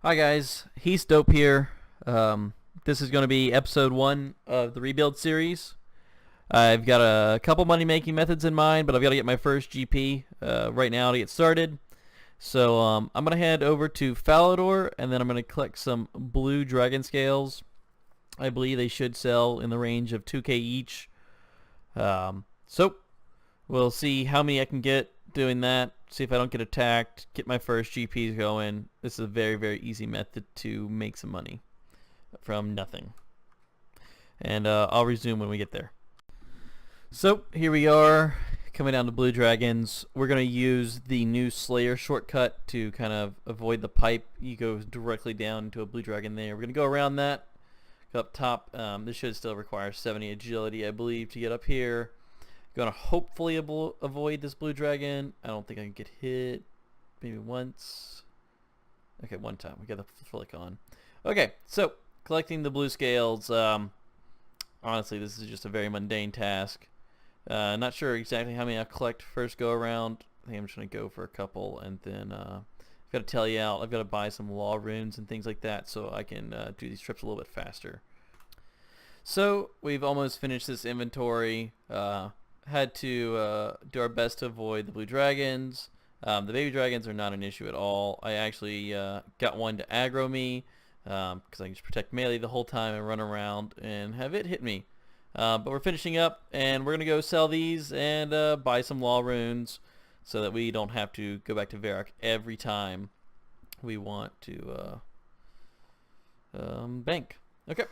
Hi guys, He's Dope here. This is going to be episode 1 of the rebuild series. I've got a couple money making methods in mind, but I've got to get my first GP right now to get started. So I'm going to head over to Falador and then I'm going to collect some blue dragon scales. I believe they should sell in the range of 2k each. So we'll see how many I can get doing that. See if I don't get attacked, get my first GPs going. This is a very, very easy method to make some money from nothing. And I'll resume when we get there. So here we are, coming down to Blue Dragons. We're going to use the new Slayer shortcut to kind of avoid the pipe. You go directly down to a Blue Dragon there. We're going to go around that, go up top. This should still require 70 agility, I believe, to get up here. Gonna hopefully avoid this blue dragon. I don't think I can get hit. Maybe once. Okay, one time. We got the flick on. Okay, so collecting the blue scales. Honestly, this is just a very mundane task. Not sure exactly how many I'll collect first go around. I think I'm just gonna go for a couple, and then I've got to tell you out. I've got to buy some law runes and things like that, so I can do these trips a little bit faster. So we've almost finished this inventory. Had to do our best to avoid the blue dragons. The baby dragons are not an issue at all. I actually got one to aggro me because I can just protect melee the whole time and run around and have it hit me. But we're finishing up and we're going to go sell these and buy some law runes so that we don't have to go back to Varrock every time we want to bank. Okay.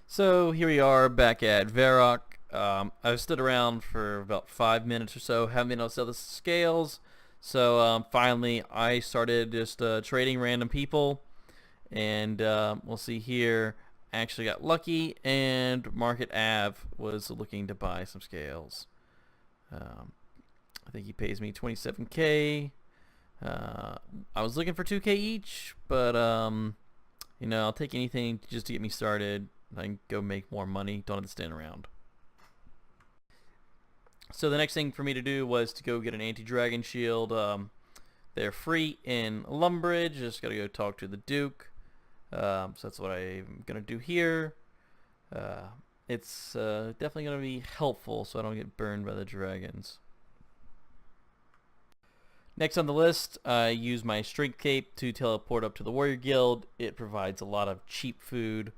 So here we are back at Varrock. I've stood around for about 5 minutes or so, haven't been able to sell the scales. So finally I started just trading random people. And we'll see here, I actually got lucky and Market Ave was looking to buy some scales. I think he pays me 27k. I was looking for 2k each, but you know, I'll take anything just to get me started. I can go make more money, don't have to stand around. So the next thing for me to do was to go get an anti-dragon shield. They're free in Lumbridge. Just gotta go talk to the Duke. So that's what I'm gonna do here. It's definitely gonna be helpful so I don't get burned by the dragons. Next on the list, I use my Strength Cape to teleport up to the Warrior Guild. It provides a lot of cheap food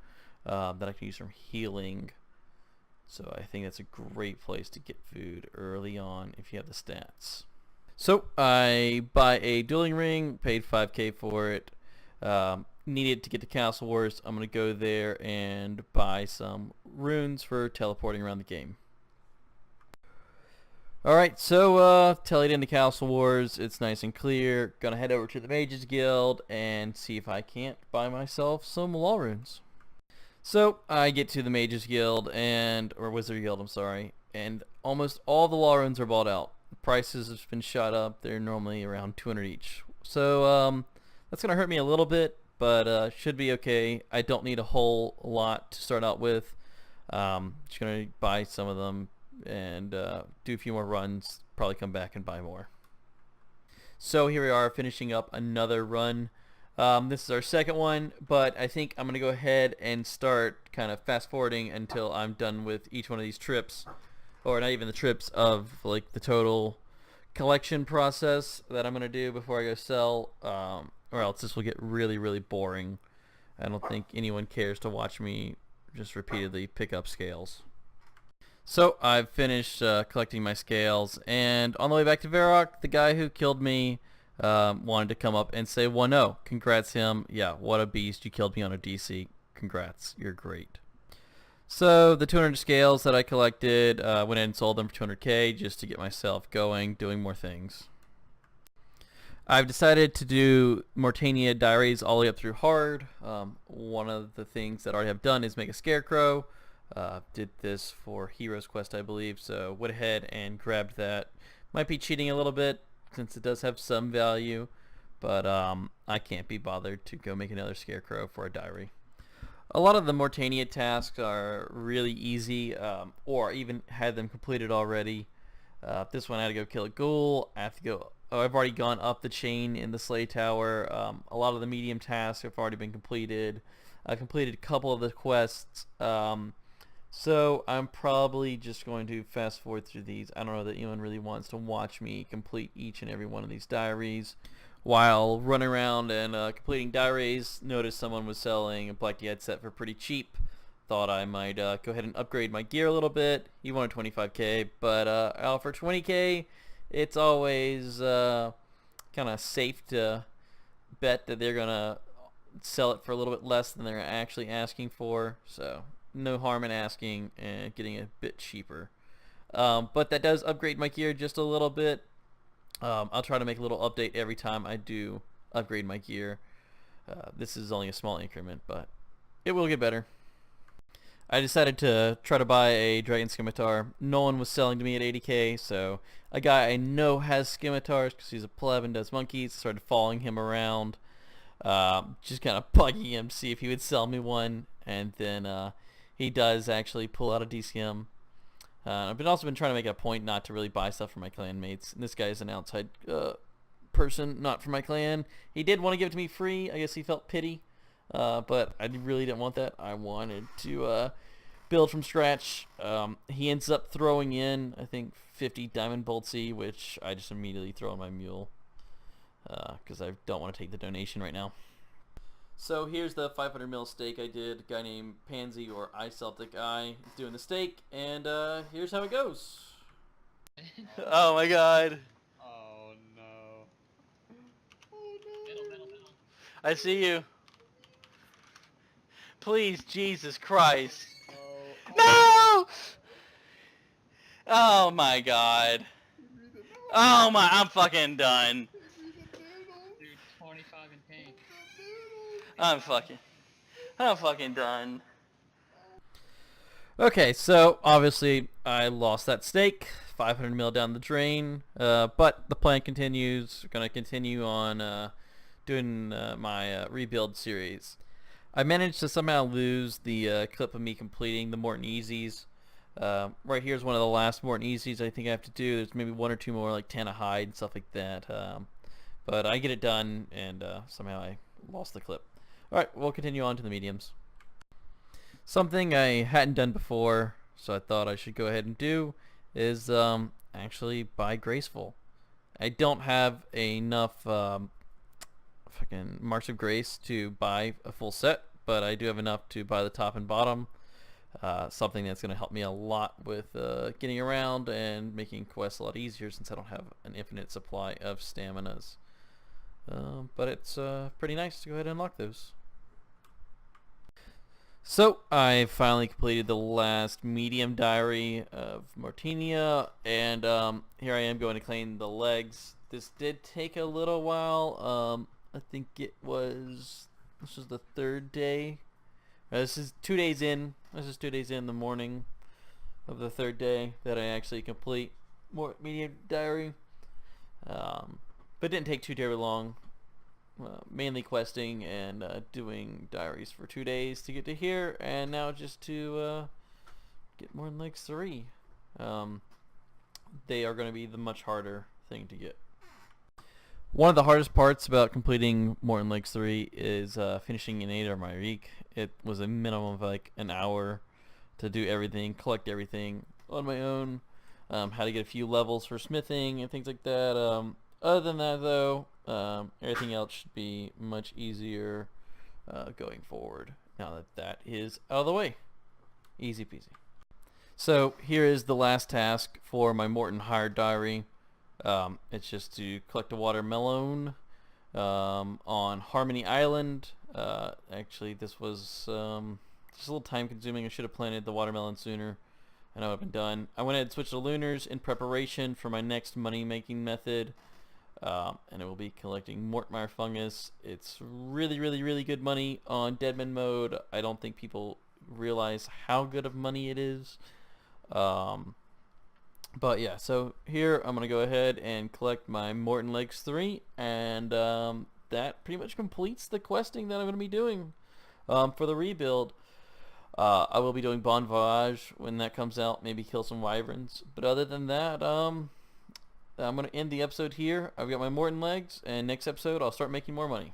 that I can use from healing. So I think that's a great place to get food early on if you have the stats. So I buy a dueling ring, paid 5k for it. Needed to get to Castle Wars. I'm going to go there and buy some runes for teleporting around the game. Alright, so tallied into Castle Wars. It's nice and clear. Gonna head over to the Mages Guild and see if I can't buy myself some law runes. So I get to the Mages Guild or Wizard Guild, I'm sorry, and almost all the law runes are bought out. The prices have been shot up. They're normally around 200 each. So that's gonna hurt me a little bit, but should be okay. I don't need a whole lot to start out with. Just gonna buy some of them and do a few more runs. Probably come back and buy more. So here we are finishing up another run. This is our second one, but I think I'm going to go ahead and start kind of fast forwarding until I'm done with each one of these trips, or not even the trips, of like the total collection process that I'm going to do before I go sell, or else this will get really, really boring. I don't think anyone cares to watch me just repeatedly pick up scales. So I've finished collecting my scales, and on the way back to Varrock, the guy who killed me wanted to come up and say 1-0. Congrats him. Yeah, what a beast. You killed me on a DC. Congrats. You're great. So the 200 scales that I collected, went in and sold them for 200k just to get myself going, doing more things. I've decided to do Mortania diaries all the way up through hard. One of the things that I already have done is make a scarecrow. Did this for Heroes Quest, I believe, so went ahead and grabbed that. Might be cheating a little bit, since it does have some value, but I can't be bothered to go make another scarecrow for a diary. A lot of the Mortania tasks are really easy, or even had them completed already. This one I had to go kill a ghoul. I have to go I've already gone up the chain in the Slay Tower. A lot of the medium tasks have already been completed. I completed a couple of the quests. So I'm probably just going to fast forward through these. I don't know that anyone really wants to watch me complete each and every one of these diaries. While running around and completing diaries, noticed someone was selling a Black Dead set for pretty cheap. Thought I might go ahead and upgrade my gear a little bit. He wanted 25k, but I offer 20k. It's always kind of safe to bet that they're going to sell it for a little bit less than they're actually asking for. So no harm in asking and getting a bit cheaper. But that does upgrade my gear just a little bit. I'll try to make a little update every time I do upgrade my gear. This is only a small increment, but it will get better. I decided to try to buy a Dragon Scimitar. No one was selling to me at 80k, so a guy I know has scimitars because he's a pleb and does monkeys. Started following him around, just kind of bugging him, see if he would sell me one, and then he does actually pull out a DCM. I've also been trying to make it a point not to really buy stuff for my clan mates. And this guy is an outside person, not for my clan. He did want to give it to me free. I guess he felt pity, but I really didn't want that. I wanted to build from scratch. He ends up throwing in, I think, 50 Diamond Boltsy, which I just immediately throw on my mule because I don't want to take the donation right now. So here's the 500 mil stake I did. A guy named Pansy or iCeltic I is doing the stake, and here's how it goes. Oh my god. Oh no. Oh Middle. I see you. Please, Jesus Christ. no. No! Oh my god. Oh my, I'm fucking done. Dude, 25 in pain. I'm fucking done. Okay, so obviously I lost that stake, 500 mil down the drain, but the plan continues. We're gonna continue on doing my rebuild series. I managed to somehow lose the clip of me completing the Morton Easies. Right here's one of the last Morton Easies I think I have to do. There's maybe one or two more, like Tana Hide and stuff like that. But I get it done, and somehow I lost the clip. Alright, we'll continue on to the mediums. Something I hadn't done before, so I thought I should go ahead and do, is actually buy Graceful. I don't have enough fucking Marks of Grace to buy a full set, but I do have enough to buy the top and bottom. Something that's going to help me a lot with getting around and making quests a lot easier since I don't have an infinite supply of staminas. But it's pretty nice to go ahead and unlock those. So I finally completed the last medium diary of Mortinia, and here I am going to claim the legs. This did take a little while. I think this was the third day. This is 2 days in. This is 2 days in the morning of the third day that I actually complete medium diary. But it didn't take too terribly long. Mainly questing and doing diaries for 2 days to get to here, and now just to get Morton Lakes 3. They are going to be the much harder thing to get. One of the hardest parts about completing Morton Lakes 3 is finishing Inator Myrique. It was a minimum of like an hour to do everything, collect everything on my own, how to get a few levels for smithing and things like that. Other than that though, everything else should be much easier going forward now that that is out of the way. Easy peasy. So here is the last task for my Morton Hired diary. It's just to collect a watermelon on Harmony Island. Actually, this was just a little time consuming. I should have planted the watermelon sooner and I would have been done. I went ahead and switched to Lunars in preparation for my next money making method. And it will be collecting Mortmire fungus. It's really good money on Deadman mode. I don't think people realize how good of money it is. But yeah, so here I'm gonna go ahead and collect my Morton Lakes 3, and that pretty much completes the questing that I'm gonna be doing for the rebuild. I will be doing Bon Voyage when that comes out, maybe kill some wyverns, but other than that, I'm going to end the episode here. I've got my Morton legs, and next episode I'll start making more money.